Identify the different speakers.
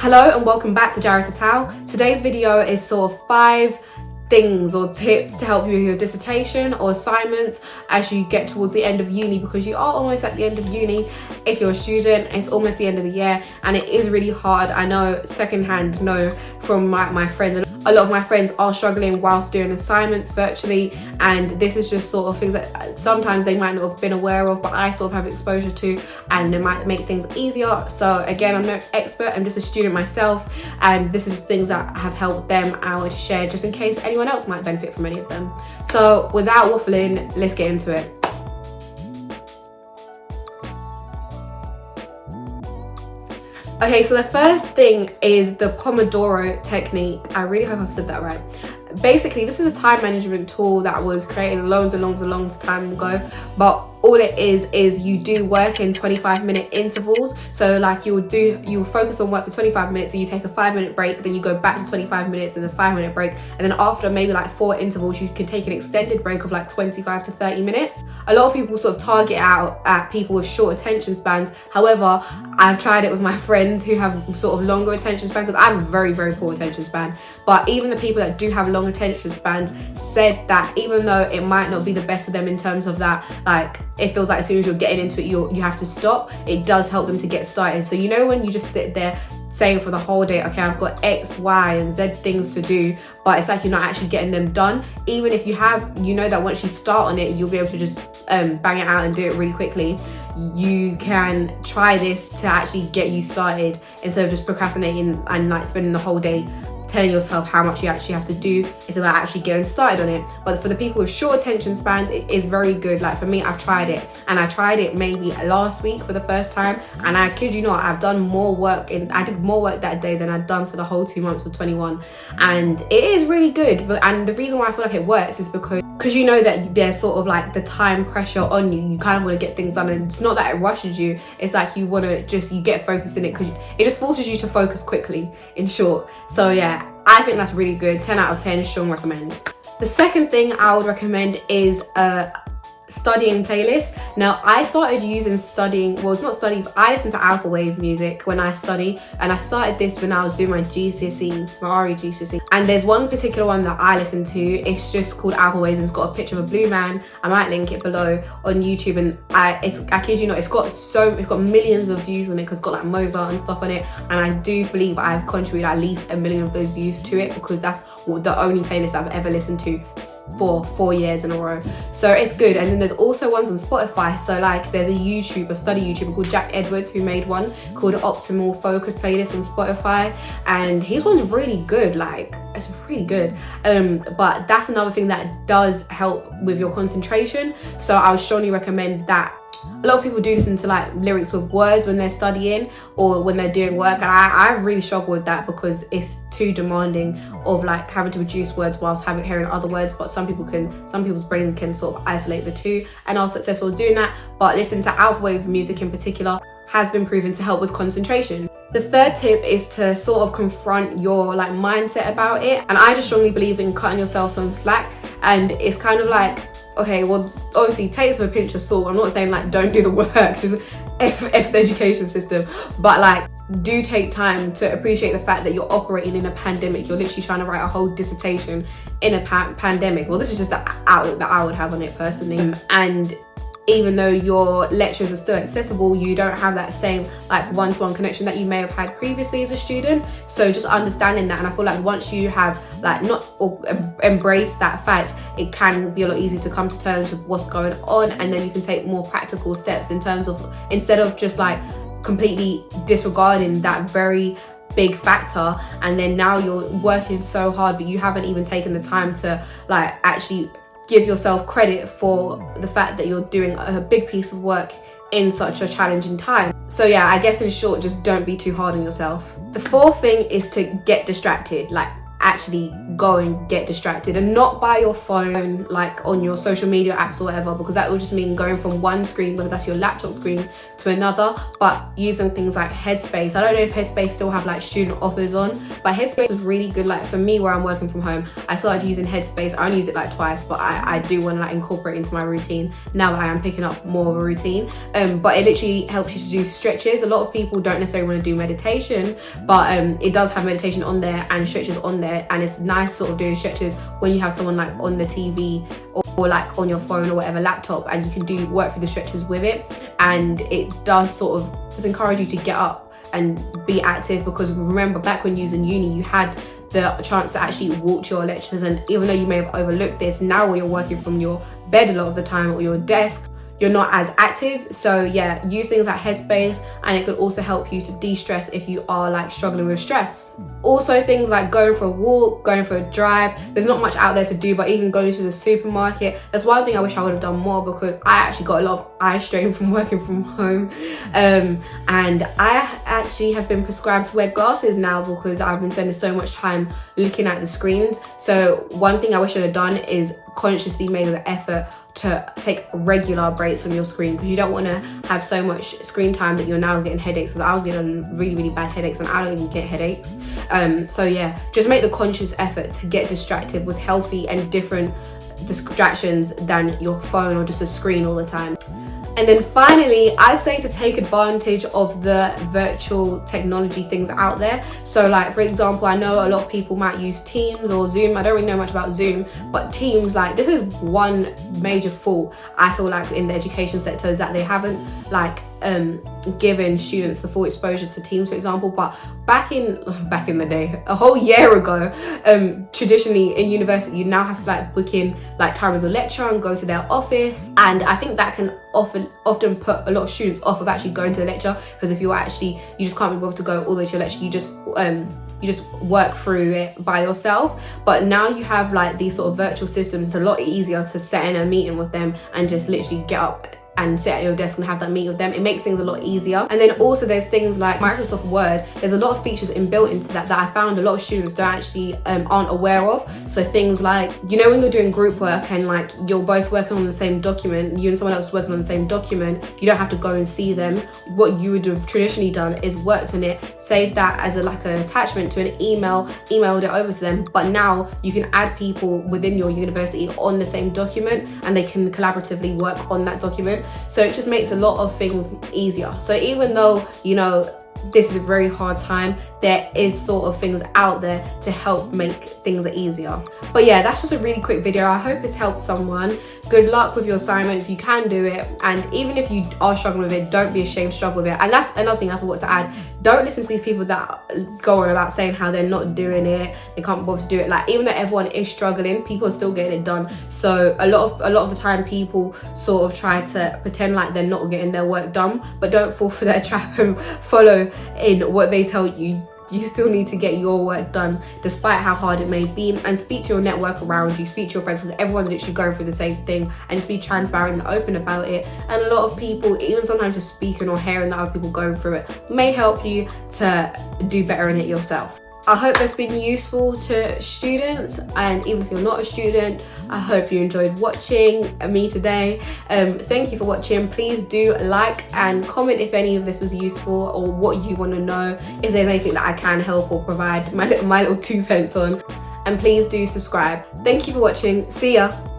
Speaker 1: Hello and welcome back to Jarrett Tao. Today's video is sort of 5 things or tips to help you with your dissertation or assignments as you get towards the end of uni, because you are almost at the end of uni. If you're a student, it's almost the end of the year and it is really hard. I know secondhand know from my friends. A lot of my friends are struggling whilst doing assignments virtually, and this is just sort of things that sometimes they might not have been aware of, but I sort of have exposure to, and it might make things easier. So again, I'm no expert, I'm just a student myself, and this is just things that have helped them out to share just in case anyone else might benefit from any of them. So without waffling, let's get into it. Okay, so the first thing is the Pomodoro Technique. I really hope I've said that right. Basically, this is a time management tool that was created a long time ago, but all it is you do work in 25-minute intervals. So like you'll focus on work for 25 minutes, and you take a 5-minute break, then you go back to 25 minutes and a 5-minute break, and then after maybe like 4 intervals, you can take an extended break of like 25 to 30 minutes. A lot of people sort of target out at people with short attention spans. However, I've tried it with my friends who have sort of longer attention span, because I have a very poor attention span. But even the people that do have long attention spans said that even though it might not be the best for them in terms of that, like it feels like as soon as you're getting into it, you have to stop, it does help them to get started. So you know, when you just sit there saying for the whole day, okay, I've got X, Y, and Z things to do, but it's like you're not actually getting them done. Even if you have, you know that once you start on it, you'll be able to just bang it out and do it really quickly. You can try this to actually get you started instead of just procrastinating and like spending the whole day telling yourself how much you actually have to do. It's about actually getting started on it. But for the people with short attention spans, it is very good. Like for me, I've tried it, and I tried it maybe last week for the first time, and I kid you not, I've done more work I did more work that day than I'd done for the whole 2 months of 21, and it is really good. And the reason why I feel like it works is because you know that there's sort of like the time pressure on you. You kind of want to get things done, and it's not that it rushes you, it's like you want to you get focused in it, because it just forces you to focus quickly, in short. So yeah, I think that's really good. 10 out of 10, strong recommend. The second thing I would recommend is a studying playlist. Now I started using I listen to alpha wave music when I study, and I started this when I was doing my GCSEs, my RE GCSE, and there's one particular one that I listen to. It's just called Alpha Waves, and it's got a picture of a blue man. I might link it below on YouTube, and I kid you not, it's got millions of views on it, because it's got like Mozart and stuff on it, and I do believe I've contributed at least 1 million of those views to it, because that's the only playlist I've ever listened to for 4 years in a row. So it's good. And then there's also ones on Spotify. So like there's a study YouTuber called Jack Edwards who made one called Optimal Focus playlist on Spotify, and his one's really good. Like it's really good. But that's another thing that does help with your concentration, so I would strongly recommend that. A lot of people do listen to like lyrics with words when they're studying or when they're doing work, and I really struggle with that, because it's too demanding of like having to produce words whilst hearing other words. But some people's brain can sort of isolate the two and are successful doing that. But listening to alpha wave music in particular has been proven to help with concentration. The third tip is to sort of confront your like mindset about it, and I just strongly believe in cutting yourself some slack. And it's kind of like, okay, well obviously take this with a pinch of salt. I'm not saying like don't do the work, just F the education system, but like do take time to appreciate the fact that you're operating in a pandemic. You're literally trying to write a whole dissertation in a pandemic. Well, this is just the outlook that I would have on it personally. And even though your lectures are still accessible, you don't have that same like one-to-one connection that you may have had previously as a student. So just understanding that, and I feel like once you have like embrace that fact, it can be a lot easier to come to terms with what's going on, and then you can take more practical steps in terms of, instead of just like completely disregarding that very big factor, and then now you're working so hard but you haven't even taken the time to like actually give yourself credit for the fact that you're doing a big piece of work in such a challenging time. So yeah, I guess in short, just don't be too hard on yourself. The fourth thing is to get distracted. Like actually go and get distracted, and not by your phone, like on your social media apps or whatever, because that will just mean going from one screen, whether that's your laptop screen, to another, but using things like Headspace. I don't know if Headspace still have like student offers on, but Headspace was really good. Like for me, where I'm working from home, I started using Headspace. I only use it like twice, but I do want to like incorporate it into my routine now that I am picking up more of a routine. But it literally helps you to do stretches. A lot of people don't necessarily want to do meditation, but it does have meditation on there and stretches on there, and it's nice sort of doing stretches when you have someone like on the TV or like on your phone or whatever laptop, and you can do work through the stretches with it, and it does sort of just encourage you to get up and be active. Because remember, back when you was in uni, you had the chance to actually walk to your lectures, and even though you may have overlooked this, now when you're working from your bed a lot of the time or your desk, you're not as active. So yeah, use things like Headspace, and it could also help you to de-stress if you are like struggling with stress. Also things like going for a walk, going for a drive. There's not much out there to do, but even going to the supermarket, that's one thing I wish I would have done more, because I actually got a lot of eye strain from working from home, and I actually have been prescribed to wear glasses now because I've been spending so much time looking at the screens. So one thing I wish I'd have done is consciously made the effort to take regular breaks from your screen, because you don't want to have so much screen time that you're now getting headaches. Because I was getting really bad headaches, and I don't even get headaches. So yeah, just make the conscious effort to get distracted with healthy and different distractions than your phone or just a screen all the time. And then finally, I say to take advantage of the virtual technology things out there. So like, for example, I know a lot of people might use Teams or Zoom. I don't really know much about Zoom, but Teams, like, this is one major fault I feel like in the education sector, is that they haven't like given students the full exposure to Teams, for example. But back in the day, a whole year ago, traditionally in university, you now have to like book in like time with a lecturer and go to their office, and I think that can often put a lot of students off of actually going to the lecture, because if you just can't be bothered to go all the way to your lecture, you just work through it by yourself. But now you have like these sort of virtual systems, it's a lot easier to set in a meeting with them and just literally get up and sit at your desk and have that meeting with them. It makes things a lot easier. And then also there's things like Microsoft Word. There's a lot of features inbuilt into that I found a lot of students don't actually aren't aware of. So things like, you know, when you're doing group work and like you're both working on the same document, you and someone else working on the same document, you don't have to go and see them. What you would have traditionally done is worked on it, saved that as like an attachment to an email, emailed it over to them. But now you can add people within your university on the same document, and they can collaboratively work on that document. So it just makes a lot of things easier. So even though, you know, this is a very hard time, there is sort of things out there to help make things easier. But yeah, that's just a really quick video. I hope it's helped someone. Good luck with your assignments. You can do it. And even if you are struggling with it, don't be ashamed to struggle with it. And that's another thing I forgot to add. Don't listen to these people that go on about saying how they're not doing it, they can't bother to do it. Like, even though everyone is struggling, people are still getting it done. So a lot of the time people sort of try to pretend like they're not getting their work done, but don't fall for that trap and follow in what they tell you. You still need to get your work done despite how hard it may be, and speak to your network around you, speak to your friends, because everyone's literally going through the same thing, and just be transparent and open about it. And a lot of people, even sometimes just speaking or hearing that other people going through it, may help you to do better in it yourself. I hope that's been useful to students, and even if you're not a student, I hope you enjoyed watching me today. Thank you for watching. Please do like and comment if any of this was useful, or what you want to know, if there's anything that I can help or provide my little 2 pence on. And please do subscribe. Thank you for watching. See ya.